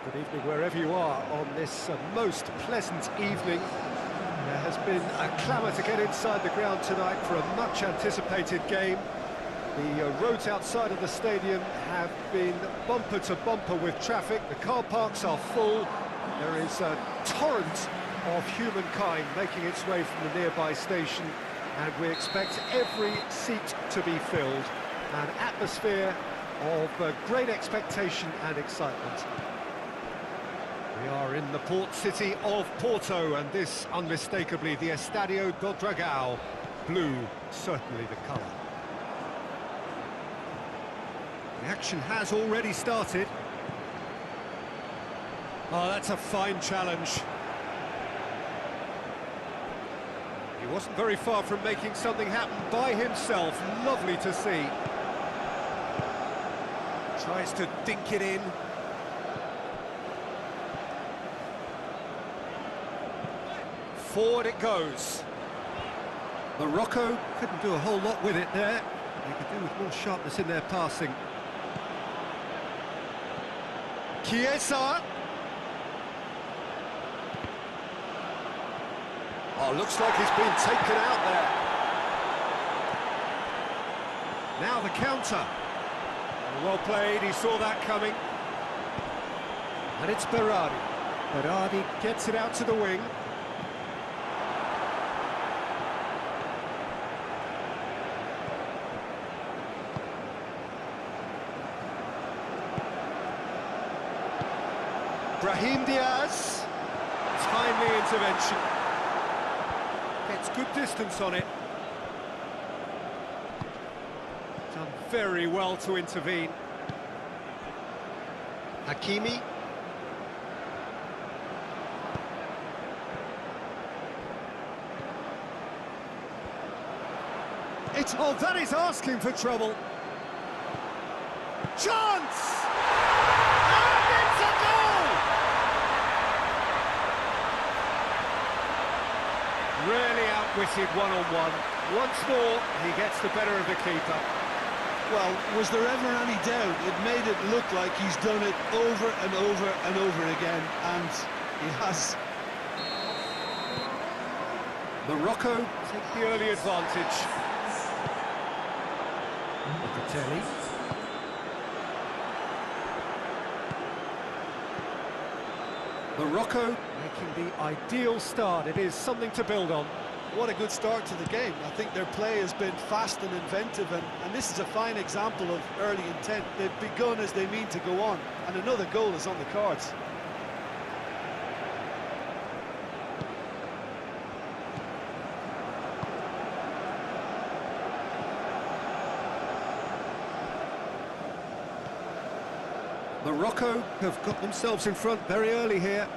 Good evening wherever you are on this most pleasant evening. There has been a clamour to get inside the ground tonight for a much-anticipated game. The roads outside of the stadium have been bumper to bumper with traffic. The car parks are full. There is a torrent of humankind making its way from the nearby station, and we expect every seat to be filled. An atmosphere of great expectation and excitement. We are in the port city of Porto, and this, unmistakably, the Estádio do Dragão. Blue, certainly the colour. The action has already started. Oh, that's a fine challenge. He wasn't very far from making something happen by himself. Lovely to see. Tries to dink it in. Forward it goes. Morocco couldn't do a whole lot with it there. They could do with more sharpness in their passing. Chiesa. Oh, looks like he's been taken out there. Now the counter. Well played, he saw that coming. And it's Berardi. Berardi gets it out to the wing. Brahim Diaz. Timely intervention. Gets good distance on it. Done very well to intervene. Hakimi. Oh, that is asking for trouble. Chance! And it's a goal! Really outwitted one-on-one. Once more, he gets the better of the keeper. Well, was there ever any doubt? It made it look like he's done it over and over and over again, and he has. Morocco take the early advantage. Locatelli. Morocco making the ideal start. It is something to build on. What a good start to the game. I think their play has been fast and inventive, and this is a fine example of early intent. They've begun as they mean to go on, and another goal is on the cards. Morocco have got themselves in front very early here.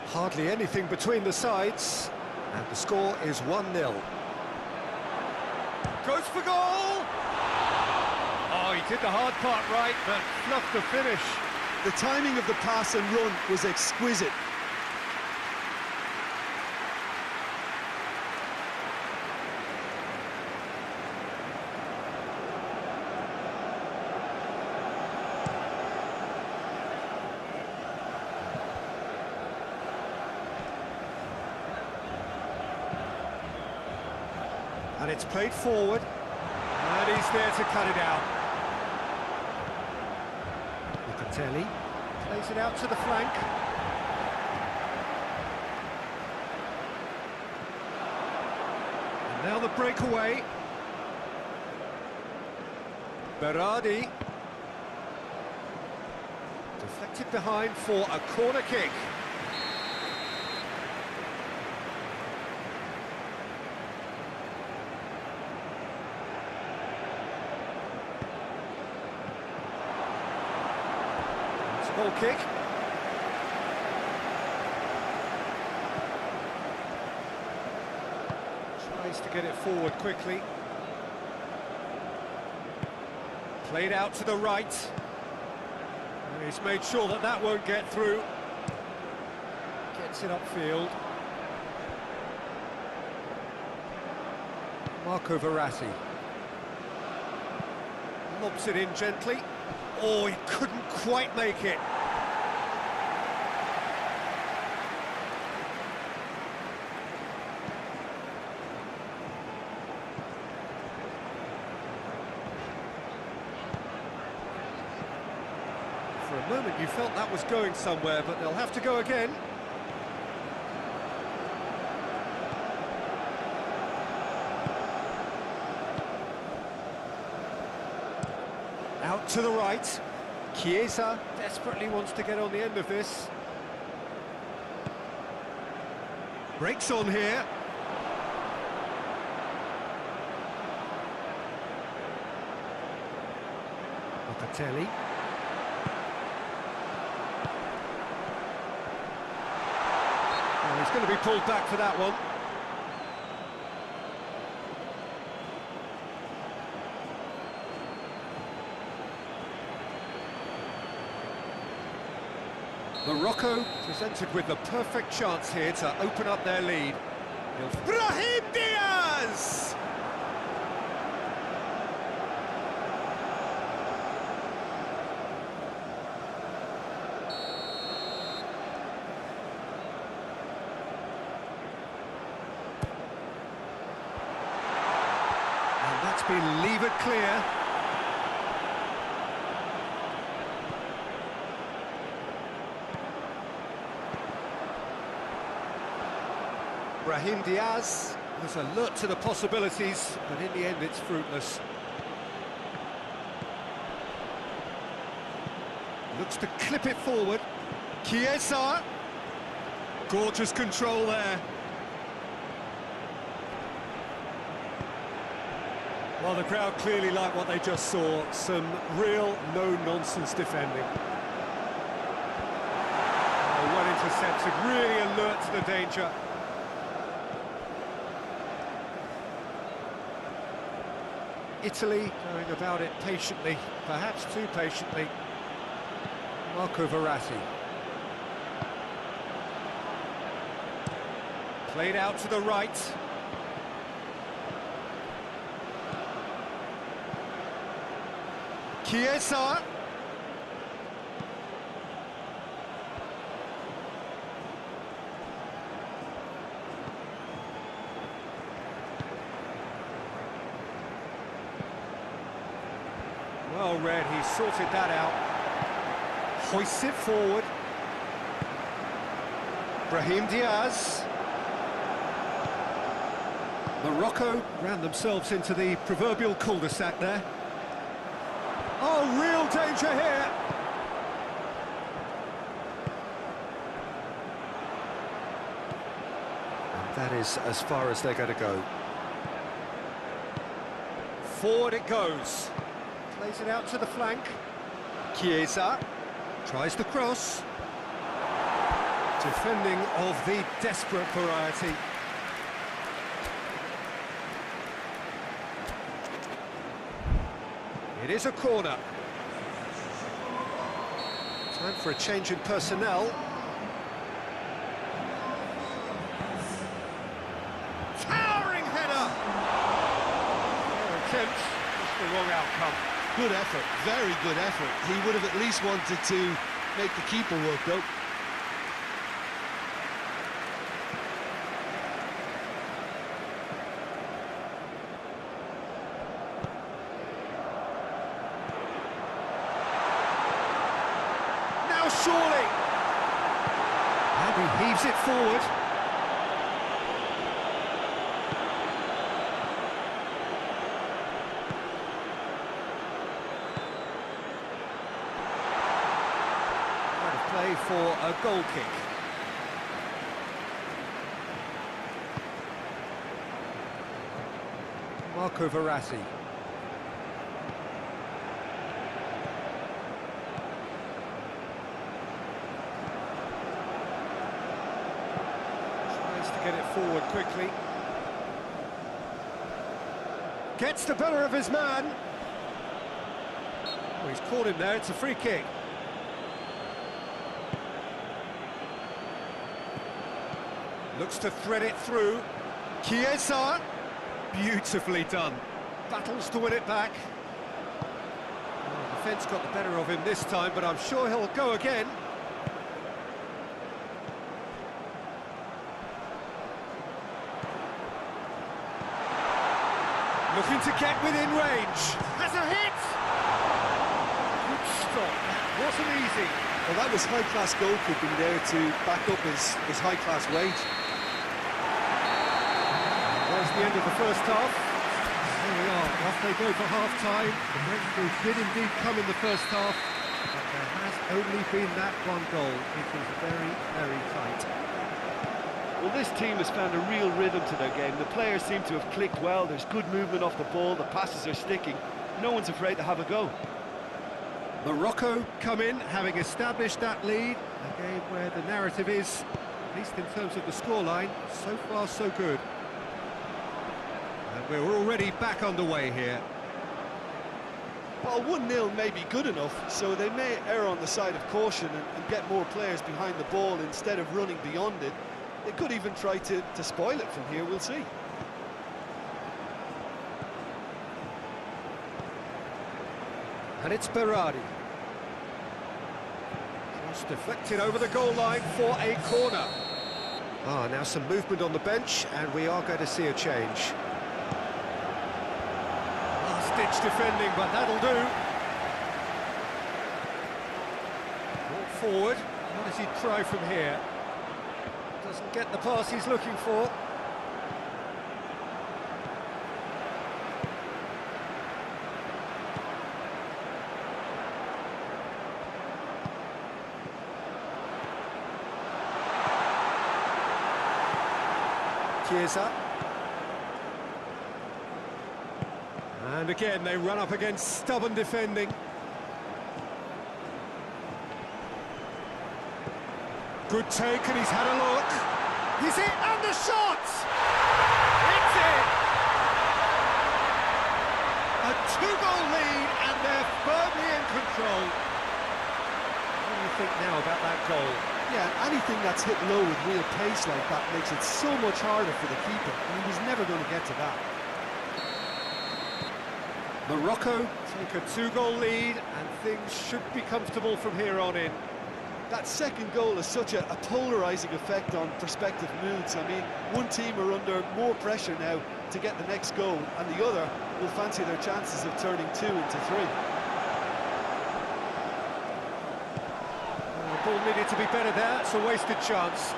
Hardly anything between the sides, and the score is 1-0. Goes for goal! Oh, he did the hard part right, but fluffed the finish. The timing of the pass and run was exquisite. And it's played forward, and he's there to cut it out. Locatelli plays it out to the flank. And now the breakaway. Berardi. Deflected behind for a corner kick. Ball kick. Tries to get it forward quickly. Played out to the right. And he's made sure that that won't get through. Gets it upfield. Marco Verratti. Lobs it in gently. Oh, he couldn't quite make it. For a moment you felt that was going somewhere, but they'll have to go again. Out to the right. Chiesa desperately wants to get on the end of this. Breaks on here. Locatelli. Oh, he's going to be pulled back for that one. Morocco presented with the perfect chance here to open up their lead. Brahim Diaz! And that's been levered clear. Brahim Diaz was alert to the possibilities, but in the end it's fruitless. Looks to clip it forward. Chiesa! Gorgeous control there. Well, the crowd clearly like what they just saw. Some real no-nonsense defending. Oh, well intercepted, really alert to the danger. Italy going about it patiently, perhaps too patiently. Marco Verratti. Played out to the right. Chiesa. Well read, he sorted that out. Hoists it forward. Brahim Diaz. Morocco ran themselves into the proverbial cul-de-sac there. Oh, real danger here. And that is as far as they're going to go. Forward it goes. Plays it out to the flank. Chiesa tries the cross. Defending of the desperate variety. It is a corner. Time for a change in personnel. Towering header! Their attempt, just the wrong outcome. Good effort, very good effort. He would have at least wanted to make the keeper work, though. Now surely! And he heaves it forward. Play for a goal kick. Marco Verratti. Tries to get it forward quickly. Gets the better of his man. Oh, he's caught him there, it's a free kick. Looks to thread it through. Chiesa! Beautifully done. Battles to win it back. Defence got the better of him this time, but I'm sure he'll go again. Looking to get within range. Has a hit! Good stop. Wasn't easy. Well, that was high-class goalkeeping there to back up his high-class wage. There's the end of the first half. Here we are, off they go for half-time. The breakthrough did indeed come in the first half, but there has only been that one goal. It was very, very tight. Well, this team has found a real rhythm to their game. The players seem to have clicked well. There's good movement off the ball. The passes are sticking. No one's afraid to have a go. Morocco come in, having established that lead. A game where the narrative is, at least in terms of the scoreline, so far so good. And we're already back underway here. Well, 1-0 may be good enough, so they may err on the side of caution and get more players behind the ball instead of running beyond it. They could even try to spoil it from here, we'll see. And it's Berardi. Cross deflected over the goal line for a corner. Now some movement on the bench, and we are going to see a change. Last-ditch defending, but that'll do. Walk forward. What does he try from here? Doesn't get the pass he's looking for. Chiesa. And again, they run up against stubborn defending. Good take, and he's had a look. He's it, and the shot! It's in! A two-goal lead, and they're firmly in control. What do you think now about that goal? Yeah, anything that's hit low with real pace like that makes it so much harder for the keeper, and he was never going to get to that. Morocco take a two-goal lead, and things should be comfortable from here on in. That second goal has such a polarising effect on prospective moods. I mean, one team are under more pressure now to get the next goal, and the other will fancy their chances of turning 2 into 3. The ball needed to be better there, it's a wasted chance.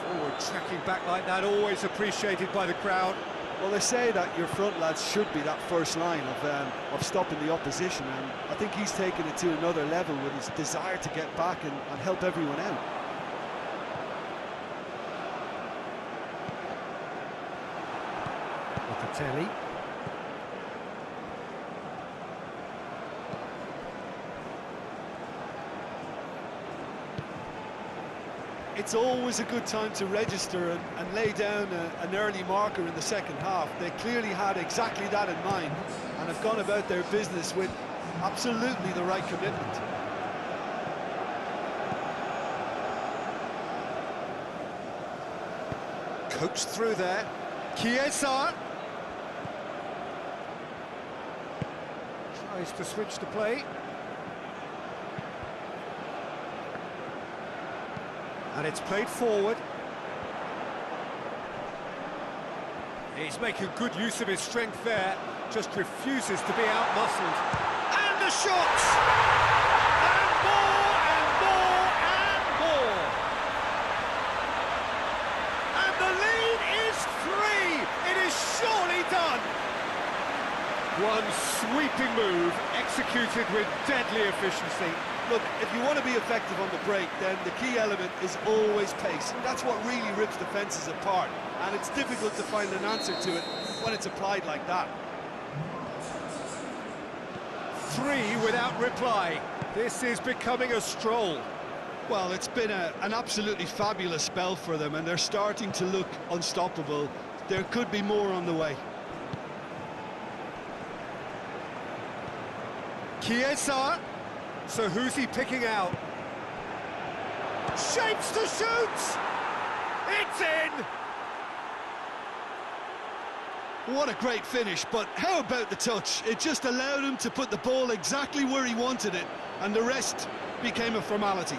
Forward tracking back like that, always appreciated by the crowd. Well, they say that your front lads should be that first line of stopping the opposition, and I think he's taken it to another level with his desire to get back and help everyone out. Locatelli. It's always a good time to register and lay down an early marker in the second half. They clearly had exactly that in mind and have gone about their business with absolutely the right commitment. Coached through there. Chiesa. Tries to switch the play. And it's played forward. He's making good use of his strength there, just refuses to be out-muscled. And the shot! And more, and more, and more! And the lead is 3! It is surely done! One sweeping move, executed with deadly efficiency. Look, if you want to be effective on the break, then the key element is always pace. That's what really rips defences apart, and it's difficult to find an answer to it when it's applied like that. 3 without reply. This is becoming a stroll. Well, it's been an absolutely fabulous spell for them, and they're starting to look unstoppable. There could be more on the way. Chiesa. So who's he picking out? Shapes to shoot! It's in! What a great finish, but how about the touch? It just allowed him to put the ball exactly where he wanted it, and the rest became a formality.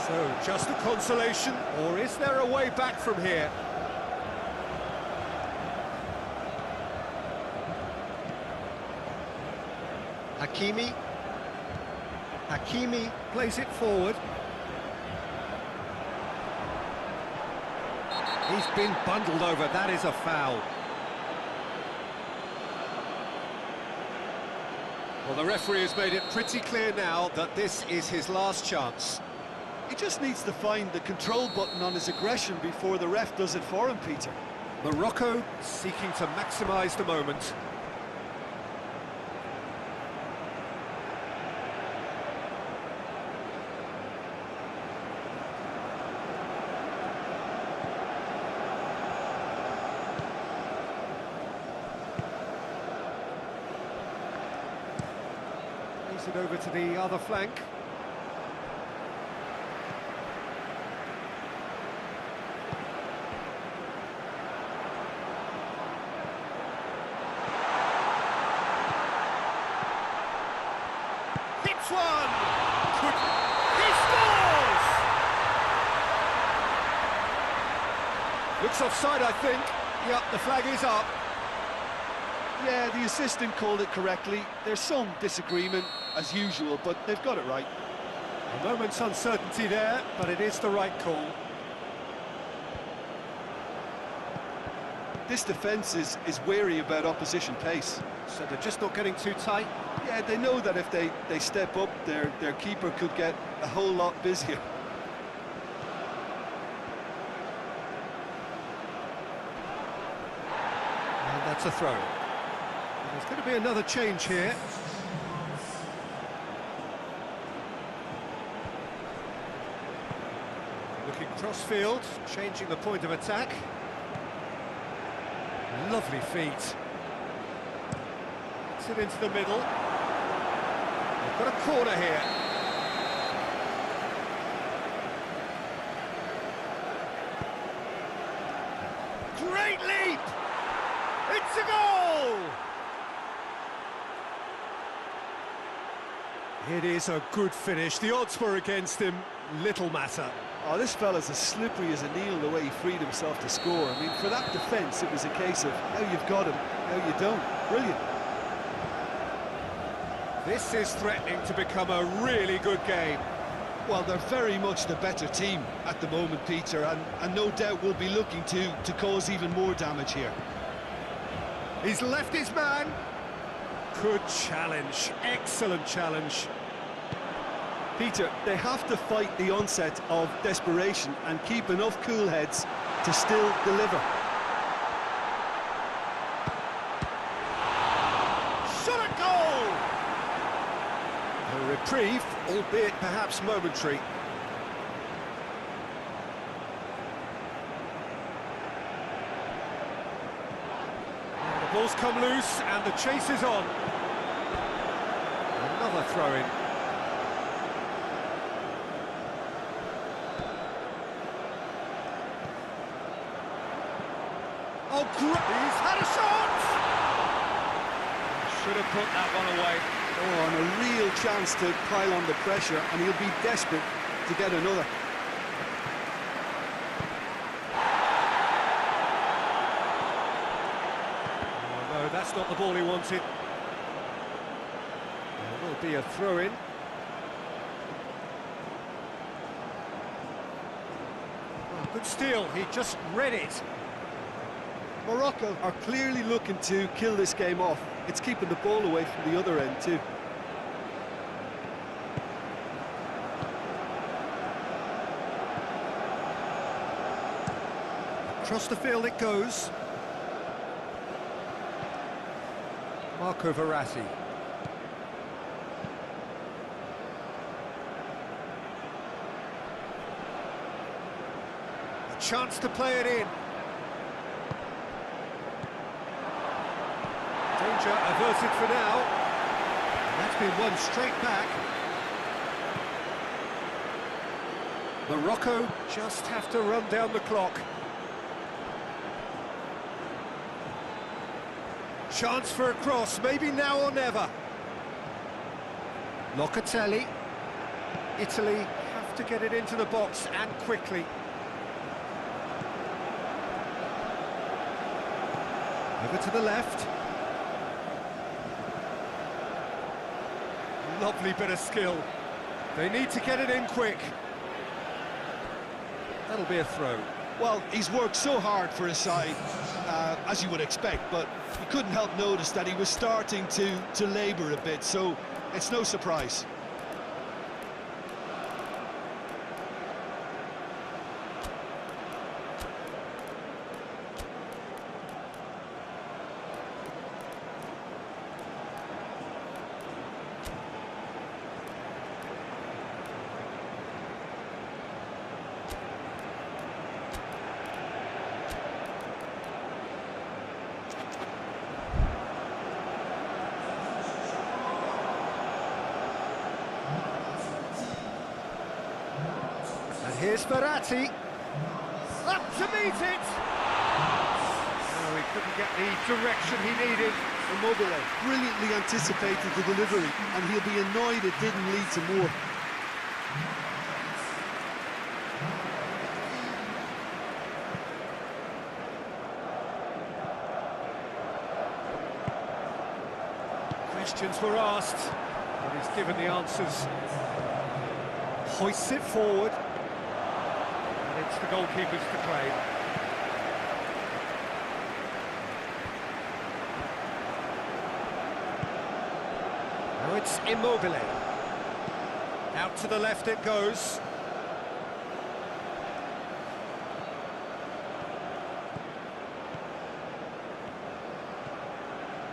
So, just a consolation, or is there a way back from here? Hakimi. Hakimi plays it forward. He's been bundled over, that is a foul. Well, the referee has made it pretty clear now that this is his last chance. He just needs to find the control button on his aggression before the ref does it for him, Peter. Morocco seeking to maximise the moment. Plays it over to the other flank. One! He scores! Looks offside, I think. Yep, the flag is up. Yeah, the assistant called it correctly. There's some disagreement, as usual, but they've got it right. A moment's uncertainty there, but it is the right call. This defence is wary about opposition pace. So they're just not getting too tight? Yeah, they know that if they step up, their keeper could get a whole lot busier. And that's a throw. There's going to be another change here. Looking cross-field, changing the point of attack. Lovely feet. Gets it into the middle. They've got a corner here. Great leap! It's a goal! It is a good finish. The odds were against him. Little matter. Oh, this fella's as slippery as a needle the way he freed himself to score. I mean, for that defence, it was a case of how you've got him, how you don't. Brilliant. This is threatening to become a really good game. Well, they're very much the better team at the moment, Peter, and no doubt will be looking to cause even more damage here. He's left his man. Good challenge. Excellent challenge. Peter, they have to fight the onset of desperation and keep enough cool heads to still deliver. Shot at goal! A reprieve, albeit perhaps momentary. And the ball's come loose and the chase is on. Another throw-in. Oh, he's had a shot! Should have put that one away. Oh, and a real chance to pile on the pressure, and he'll be desperate to get another. Oh, no, that's not the ball he wanted. There will be a throw-in. Oh, good steal, he just read it. Morocco are clearly looking to kill this game off. It's keeping the ball away from the other end too. Across the field it goes. Marco Verratti. A chance to play it in. Danger averted for now. And that's been won straight back. Morocco just have to run down the clock. Chance for a cross, maybe now or never. Locatelli. Italy have to get it into the box and quickly. Over to the left. Lovely bit of skill. They need to get it in quick. That'll be a throw. Well, he's worked so hard for his side, as you would expect, but you couldn't help notice that he was starting to labour a bit, so it's no surprise. Here's Verratti, up to meet it! Oh, he couldn't get the direction he needed. Immobile Brilliantly anticipated the delivery, and he'll be annoyed it didn't lead to more. Questions were asked, but he's given the answers. Hoists it forward. It's the goalkeepers to claim. Now it's Immobile. Out to the left it goes.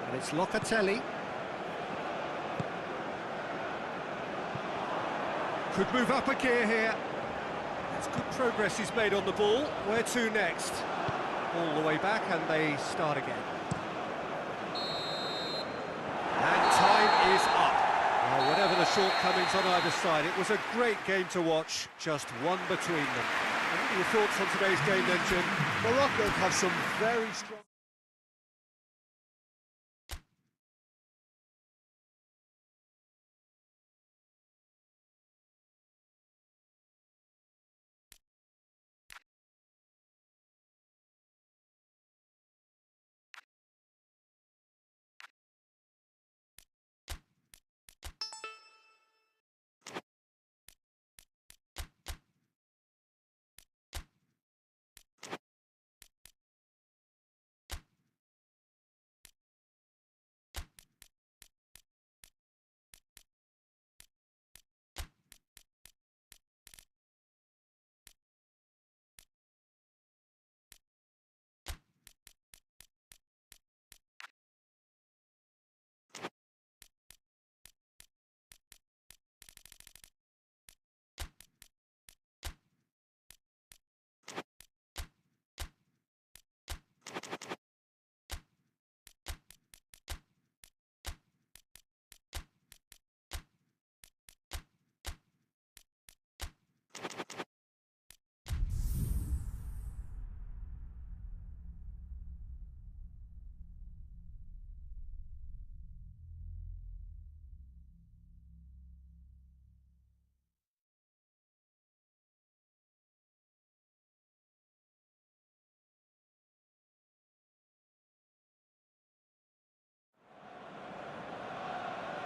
And it's Locatelli. Could move up a gear here. That's good progress he's made on the ball. Where to next? All the way back and they start again. And time is up. Well, whatever the shortcomings on either side, it was a great game to watch, just one between them. And what are your thoughts on today's game then, Jim? Morocco have some very strong...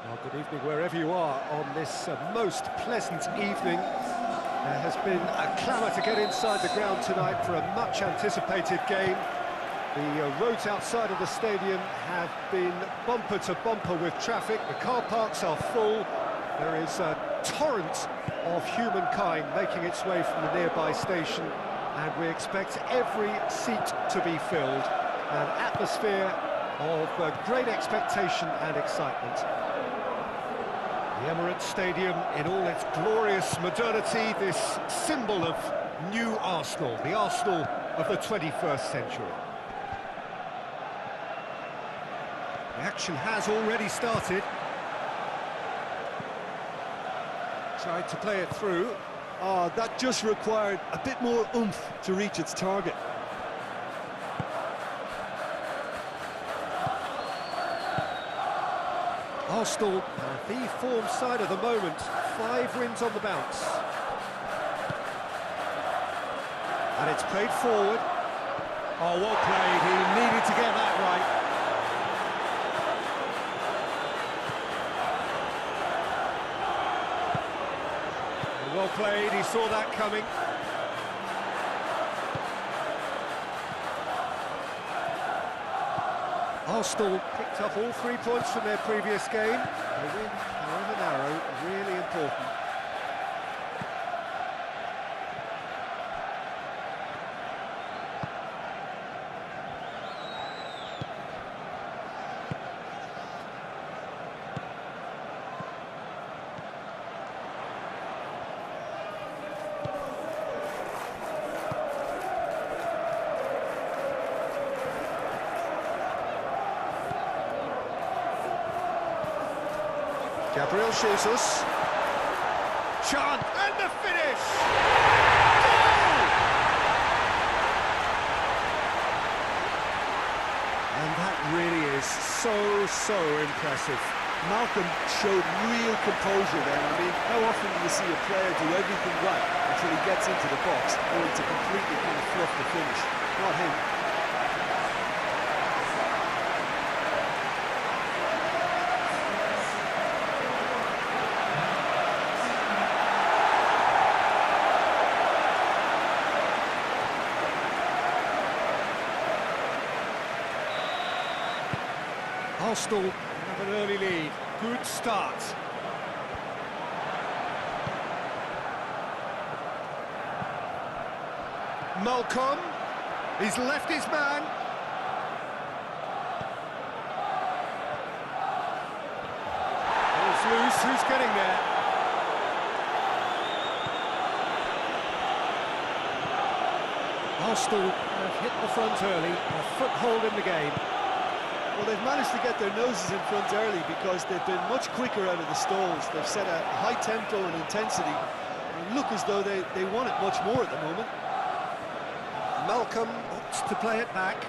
Well, good evening wherever you are on this most pleasant evening. There has been a clamour to get inside the ground tonight for a much-anticipated game. The roads outside of the stadium have been bumper to bumper with traffic. The car parks are full. There is a torrent of humankind making its way from the nearby station, and we expect every seat to be filled. An atmosphere of great expectation and excitement. The Emirates Stadium in all its glorious modernity, this symbol of new Arsenal, the Arsenal of the 21st century. The action has already started. Tried to play it through. Oh, that just required a bit more oomph to reach its target. Arsenal, the form side of the moment, 5 wins on the bounce. And it's played forward. Oh, well played, he needed to get that right. Well played, he saw that coming. Arsenal picked up all 3 points from their previous game. A win, however narrow, really important. Gabriel Jesus. Chant, and the finish! Goal! And that really is so impressive. Malcolm showed real composure there. I mean, how often do you see a player do everything right until he gets into the box, only to completely kind of fluff the finish? Not him. Arsenal have an early lead. Good start. Malcolm. He's left his man. Ball's loose. Who's getting there? Arsenal have hit the front early. A foothold in the game. Well, they've managed to get their noses in front early because they've been much quicker out of the stalls. They've set a high tempo and intensity and look as though they want it much more at the moment. Malcolm opts to play it back.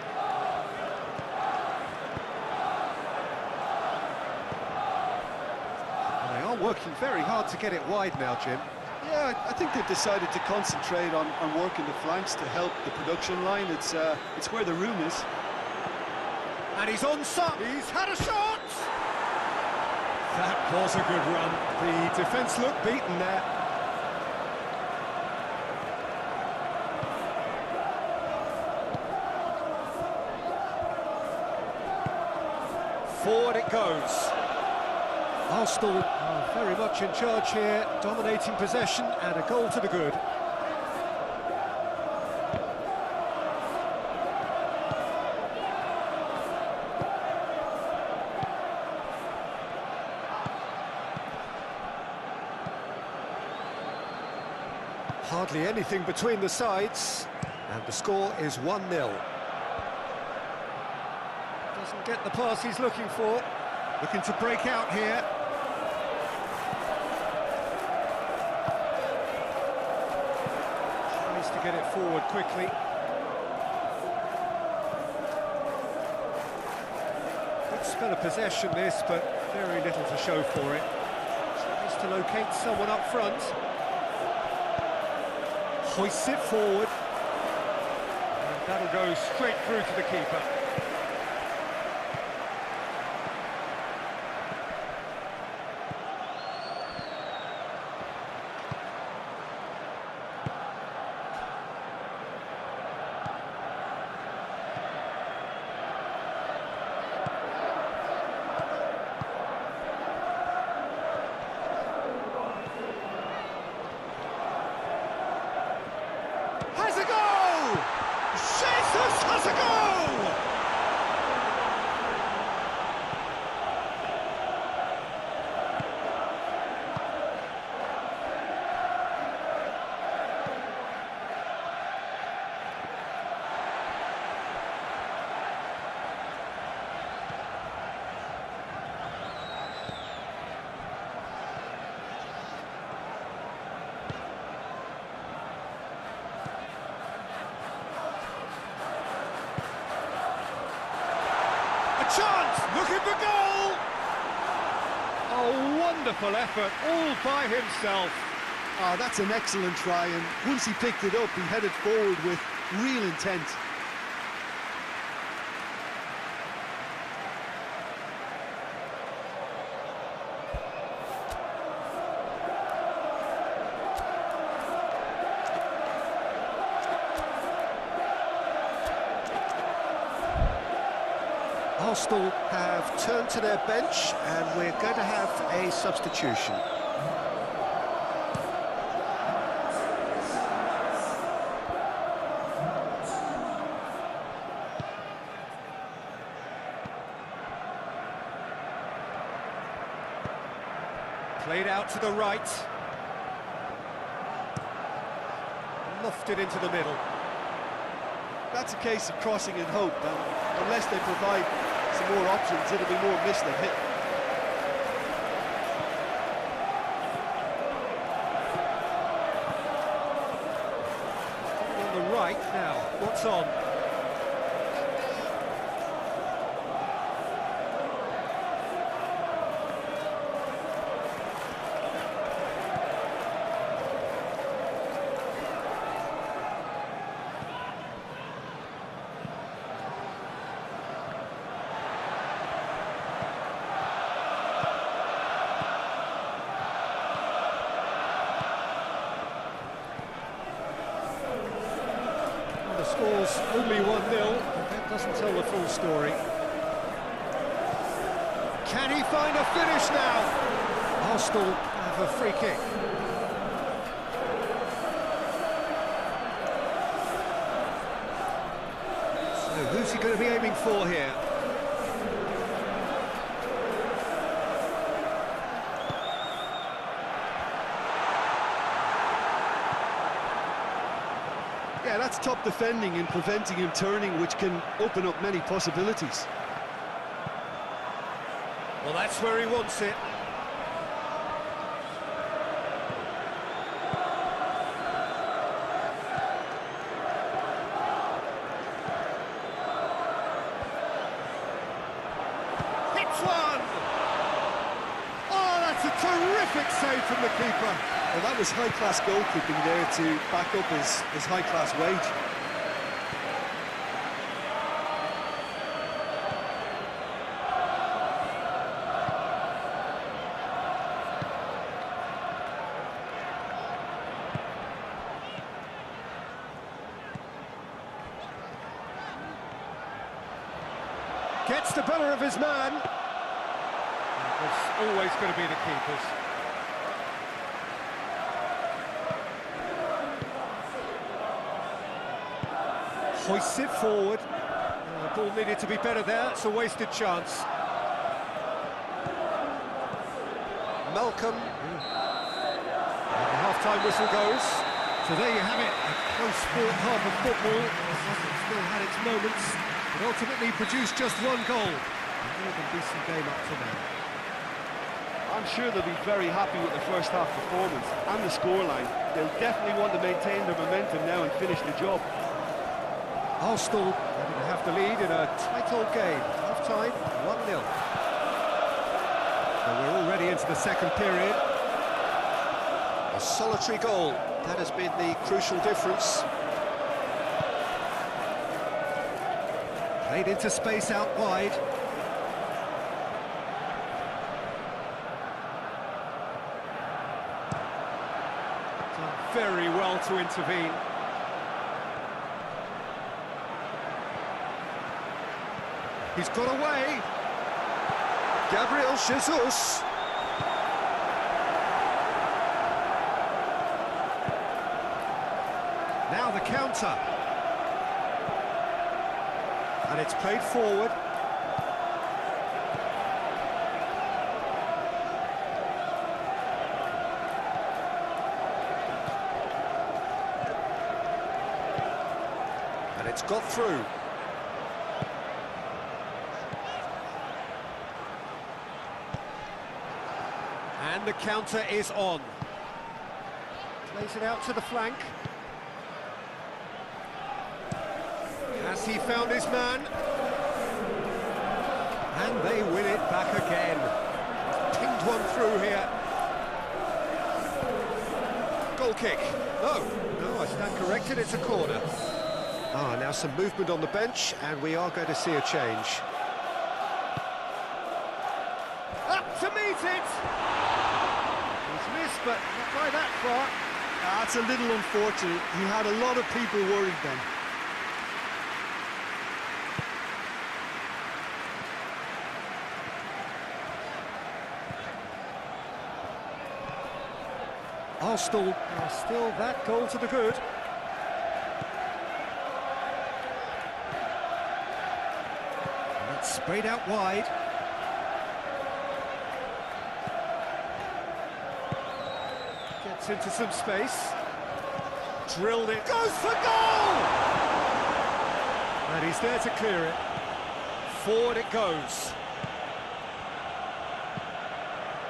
And they are working very hard to get it wide now, Jim. Yeah, I think they've decided to concentrate on working the flanks to help the production line. It's where the room is. And he's on top. He's had a shot! That was a good run. The defence looked beaten there. Forward it goes. Arsenal are very much in charge here, dominating possession and a goal to the good. Hardly anything between the sides, and the score is 1-0. Doesn't get the pass he's looking for. Looking to break out here. Tries to get it forward quickly. Good spell of possession this, but very little to show for it. Tries to locate someone up front. Hoists it forward, and that'll go straight through to the keeper. Jesus has a goal! Chance, looking for goal! Oh, wonderful effort, all by himself. Oh, that's an excellent try, and once he picked it up, he headed forward with real intent. Arsenal have turned to their bench, and we're going to have a substitution. Played out to the right. Lofted into the middle. That's a case of crossing in hope, and unless they provide some more options, it'll be more miss than hit. On the right now, what's on? The score's only 1-0, but that doesn't tell the full story. Can he find a finish now? Arsenal have a free kick. So who's he going to be aiming for here? Yeah, that's top defending and preventing him turning, which can open up many possibilities. Well, that's where he wants it. Hits one! Oh, that's a terrific save from the keeper. Well, that was high-class goalkeeping there to back up his high-class wage. Gets the better of his man. It's always going to be the keeper's. Hoists it forward. The ball needed to be better there. It's a wasted chance. Malcolm. The half-time whistle goes. So there you have it. A close-fought half of football. It's still had its moments, but ultimately produced just one goal. A really decent game up to now. I'm sure they'll be very happy with the first half performance and the scoreline. They'll definitely want to maintain their momentum now and finish the job. Arsenal having to have the lead in a tight old game. Half-time, 1-0. So we're already into the second period. A solitary goal, that has been the crucial difference. Played into space out wide. Done very well to intervene. He's got away. Gabriel Jesus. Now the counter. And it's played forward. And it's got through. And the counter is on. Plays it out to the flank. Has he found his man? And they win it back again. Pinged one through here. Goal kick. No, I stand corrected, it's a corner. Now some movement on the bench, and we are going to see a change. Up to meet it! He's missed, but not by that far. That's a little unfortunate. He had a lot of people worried then. Arsenal are still that goal to the good. And that's sprayed out wide. Gets into some space. Drilled it. Goes for goal! And he's there to clear it. Forward it goes.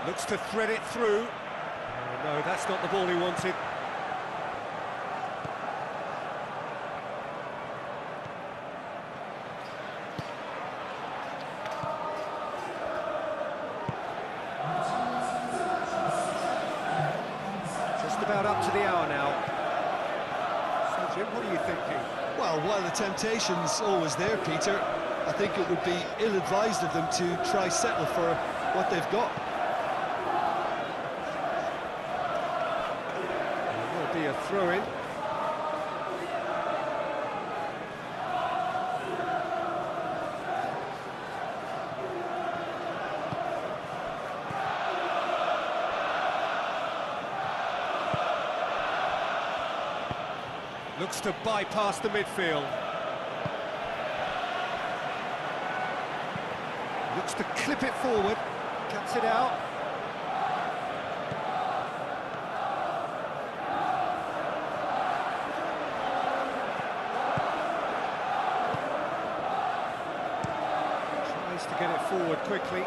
Looks to thread it through. No, that's not the ball he wanted. Just about up to the hour now. So, Jim, what are you thinking? Well, while the temptation's always there, Peter, I think it would be ill-advised of them to try settle for what they've got. Be a throw-in. Looks to bypass the midfield. Looks to clip it forward. Cuts it out. To get it forward quickly.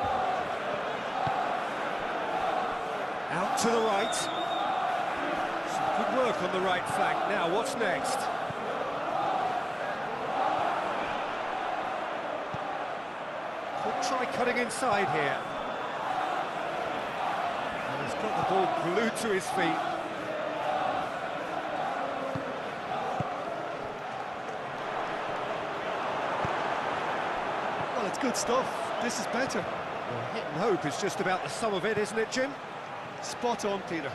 Out to the right. Some good work on the right flank. Now, what's next? Could try cutting inside here. And he's got the ball glued to his feet. Well, it's good stuff. This is better. Well, hit and hope is just about the sum of it, isn't it, Jim? Spot on, Peter.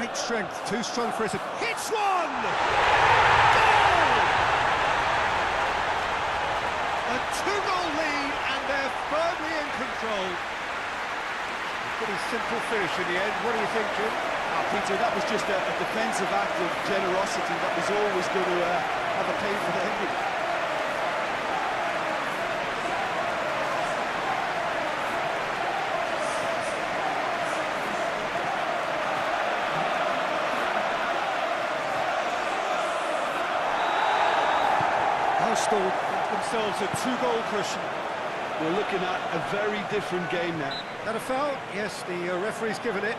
Great strength, too strong for it. Hits one! Goal! A two-goal lead, and they're firmly in control. A pretty simple finish in the end. What do you think, Jim? Peter, that was just a defensive act of generosity that was always going to have a painful ending. Arsenal themselves a two-goal cushion. We're looking at a very different game now. That a foul? Yes, the referee's given it.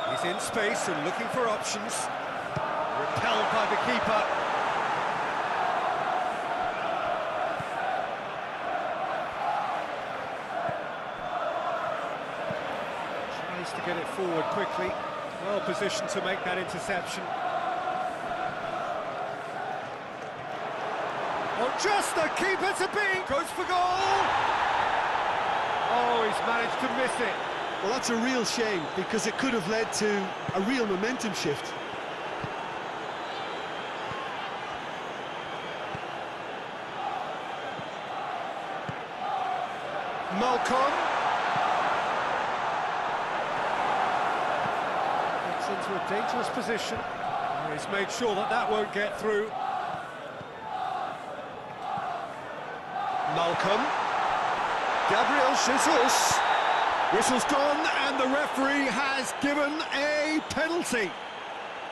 He's in space and looking for options. Repelled by the keeper. Tries to get it forward quickly. Well positioned to make that interception. Oh, just the keeper to beat! Goes for goal! Oh, he's managed to miss it. Well, that's a real shame, because it could have led to a real momentum shift. Malcolm. into a dangerous position. He's made sure that that won't get through. Malcolm. Gabriel Jesus. Whistle's gone, and the referee has given a penalty.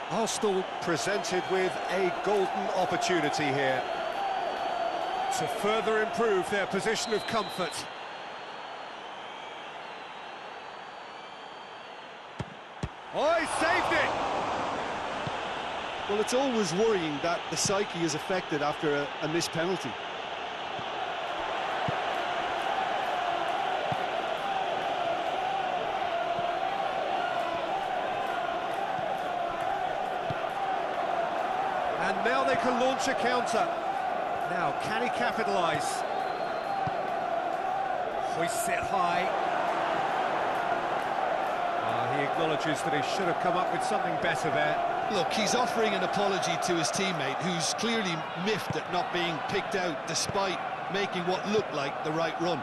Arsenal presented with a golden opportunity here to further improve their position of comfort. Oh, he saved it! Well, it's always worrying that the psyche is affected after a missed penalty. And now they can launch a counter. Now, can he capitalise? Hoists it high. He acknowledges that he should have come up with something better there. Look, he's offering an apology to his teammate, who's clearly miffed at not being picked out despite making what looked like the right run.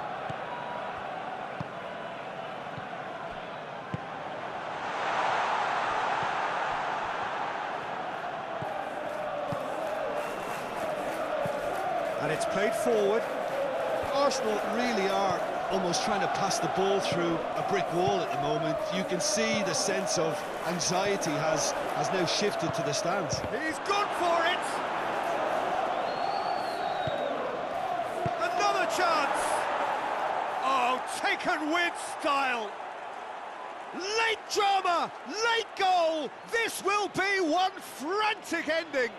And it's played forward. Arsenal really are almost trying to pass the ball through a brick wall at the moment. You can see the sense of anxiety has now shifted to the stands. He's gone for it! Another chance! Oh, taken with style! Late drama, late goal! This will be one frantic ending!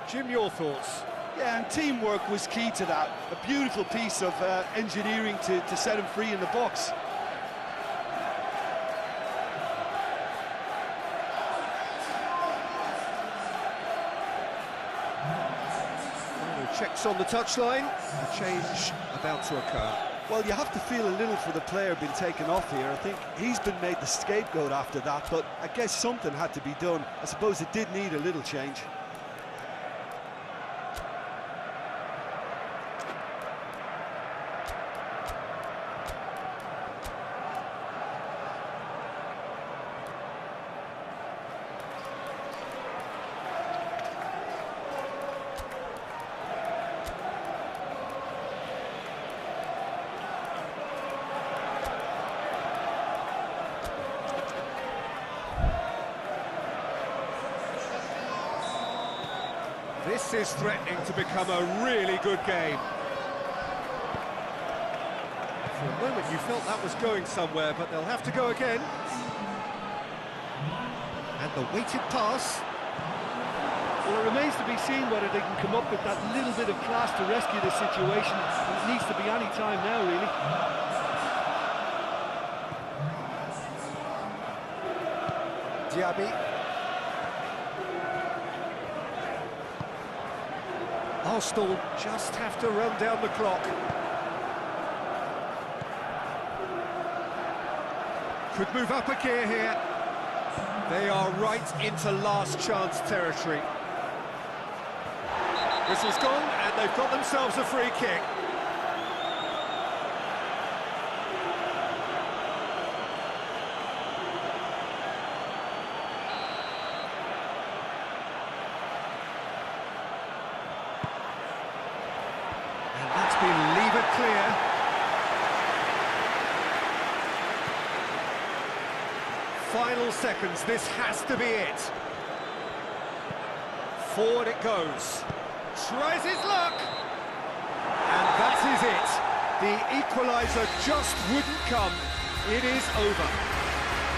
Jim, your thoughts? Yeah, and teamwork was key to that. A beautiful piece of engineering to set him free in the box. Checks on the touchline. A change about to occur. Well, you have to feel a little for the player being taken off here. I think he's been made the scapegoat after that, but I guess something had to be done. I suppose it did need a little change. This is threatening to become a really good game. For a moment you felt that was going somewhere, but they'll have to go again. And the weighted pass. Well, it remains to be seen whether they can come up with that little bit of class to rescue the situation. It needs to be any time now, really. Diaby. Arsenal just have to run down the clock. Could move up a gear here. They are right into last chance territory. Whistle's gone, and they've got themselves a free kick. And that's been levered clear. Final seconds, this has to be it. Forward it goes. Tries his luck. And that is it. The equaliser just wouldn't come. It is over.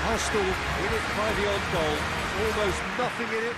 Arsenal in it by the odd goal. Almost nothing in it.